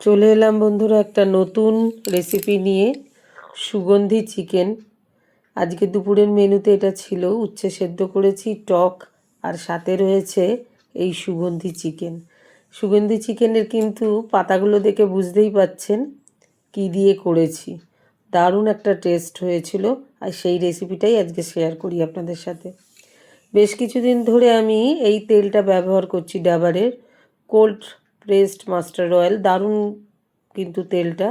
চলে এলাম বন্ধুরা একটা নতুন রেসিপি নিয়ে, সুগন্ধি চিকেন। আজকে দুপুরের মেনুতে এটা ছিল। উচ্ছে সেদ্ধ করেছি, টক, আর সাথে রয়েছে এই সুগন্ধি চিকেন। সুগন্ধি চিকেনের কিন্তু পাতাগুলো দেখে বুঝতেই পাচ্ছেন কি দিয়ে করেছি। দারুণ একটা টেস্ট হয়েছিল, আর সেই রেসিপিটাই আজকে শেয়ার করি আপনাদের সাথে। বেশ কিছুদিন ধরে আমি এই তেলটা ব্যবহার করছি, ডাবরের কোল্ড প্রেসড মাস্টার্ড অয়েল। দারুণ কিন্তু তেলটা,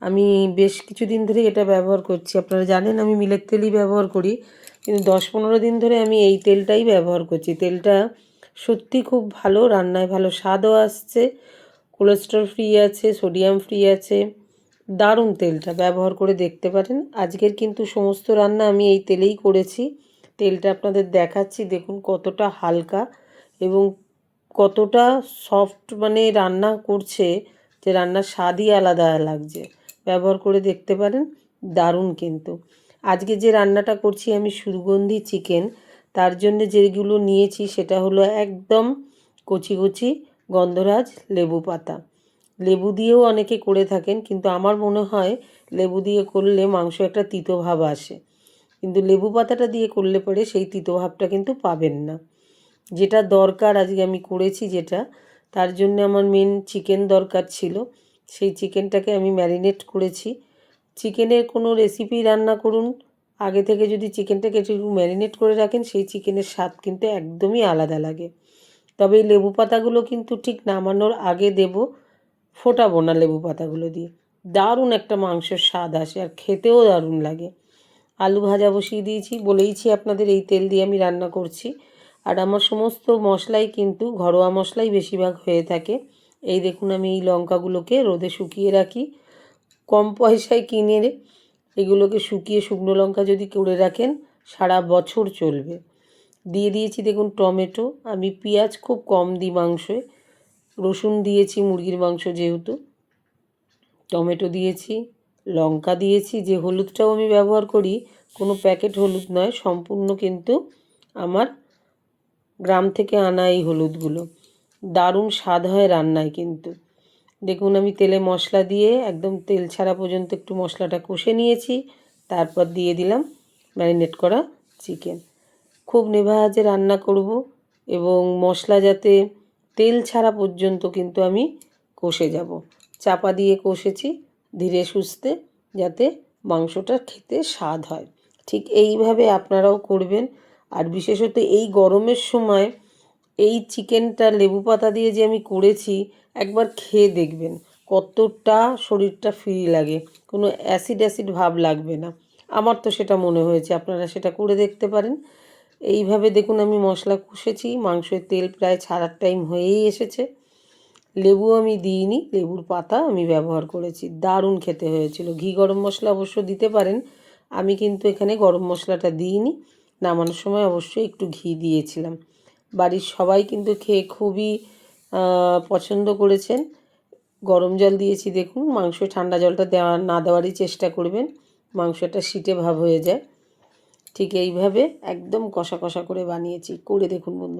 আমি বেশ কিছুদিন ধরে এটা ব্যবহার করছি। আপনারা জানেন আমি মিলের তেলই ব্যবহার করি, কিন্তু 10-15 দিন ধরে আমি এই তেলটাই ব্যবহার করছি। তেলটা সত্যি খুব ভালো, রান্নায় ভালো স্বাদও আসছে, কোলেস্ট্রল ফ্রি আছে, সোডিয়াম ফ্রি আছে। দারুণ তেলটা, ব্যবহার করে দেখতে পারেন। আজকের কিন্তু সমস্ত রান্না আমি এই তেলেই করেছি। তেলটা আপনাদের দেখাচ্ছি, দেখুন কতটা হালকা এবং কতটা সফট, মানে রান্না করছে যে রান্নার স্বাদই আলাদা লাগছে। ব্যবহার করে দেখতে পারেন, দারুণ কিন্তু। আজকে যে রান্নাটা করছি আমি সুগন্ধি চিকেন, তার জন্য যেগুলো নিয়েছি সেটা হলো একদম কচি কচি গন্ধরাজ লেবু পাতা। লেবু দিয়েও অনেকে করে থাকেন, কিন্তু আমার মনে হয় লেবু দিয়ে করলে মাংস একটা তিতো ভাব আসে, কিন্তু লেবু পাতাটা দিয়ে করলে পরে সেই তিতো ভাবটা কিন্তু পাবেন না। যেটা দরকার আজকে আমি করেছি যেটা, তার জন্য আমার মেন চিকেন দরকার ছিল। সেই চিকেনটাকে আমি ম্যারিনেট করেছি। চিকেনের কোনো রেসিপি রান্না করুন, আগে থেকে যদি চিকেনটাকে একটু ম্যারিনেট করে রাখেন, সেই চিকেনের স্বাদ কিন্তু একদমই আলাদা লাগে। তবে এই লেবু পাতাগুলো কিন্তু ঠিক নামানোর আগে দেব, ফোটাবো না লেবু পাতাগুলো দিয়ে। দারুণ একটা মাংসের স্বাদ আসে, আর খেতেও দারুণ লাগে। আলু ভাজা বসিয়ে দিয়েছি, বলেইছি আপনাদের এই তেল দিয়ে আমি রান্না করছি। আর আমার সমস্ত মশলাই কিন্তু ঘরোয়া মশলাই বেশিরভাগ হয়ে থাকে। এই দেখুন আমি এই লঙ্কাগুলোকে রোদে শুকিয়ে রাখি, কম পয়সায় কিনে এগুলোকে শুকিয়ে শুকনো লঙ্কা যদি করে রাখেন সারা বছর চলবে। দিয়ে দিয়েছি দেখুন টমেটো, আমি পেঁয়াজ খুব কম দিই মাংসে, রসুন দিয়েছি মুরগির মাংস যেহেতু, টমেটো দিয়েছি, লঙ্কা দিয়েছি। যে হলুদটাও আমি ব্যবহার করি কোনো প্যাকেট হলুদ নয়, সম্পূর্ণ কিন্তু আমার গ্রাম থেকে আনা এই হলুদগুলো। দারুণ স্বাদ হয় রান্নায় কিন্তু। দেখুন আমি তেলে মশলা দিয়ে একদম তেল ছাড়া পর্যন্ত একটু মশলাটা কষে নিয়েছি, তারপর দিয়ে দিলাম ম্যারিনেট করা চিকেন। খুব নেভা আঁচে রান্না করব, এবং মশলা যাতে তেল ছাড়া পর্যন্ত কিন্তু আমি কষে যাব। চাপা দিয়ে কষেছি ধীরে সুস্থে, যাতে মাংসটা খেতে স্বাদ হয়। ঠিক এইভাবে আপনারাও করবেন। আর বিশেষত এই গরমের সময় এই চিকেনটা লেবু পাতা দিয়ে যে আমি করেছি, একবার খেয়ে দেখবেন কতটা শরীরটা ফ্রি লাগে, কোনো অ্যাসিড ভাব লাগবে না। আমার তো সেটা মনে হয়েছে, আপনারা সেটা করে দেখতে পারেন। এইভাবে দেখুন আমি মশলা কষেছি, মাংসের তেল প্রায় ছাড়ার টাইম হয়েই এসেছে। লেবু আমি দিইনি, লেবুর পাতা আমি ব্যবহার করেছি। দারুণ খেতে হয়েছিল। ঘি গরম মশলা অবশ্য দিতে পারেন, আমি কিন্তু এখানে গরম মশলাটা দিইনি। নামানোর সময় অবশ্যই একটু ঘি দিয়েছিলাম। বাড়ির সবাই কিন্তু খেয়ে খুবই পছন্দ করেছেন। গরম জল দিয়েছি দেখুন, মাংসে ঠান্ডা জলটা না দেওয়ারই চেষ্টা করবেন, মাংসটা শিটে ভাব হয়ে যায়। ঠিক এইভাবে একদম কষা কষা করে বানিয়েছি, করে দেখুন বন্ধু।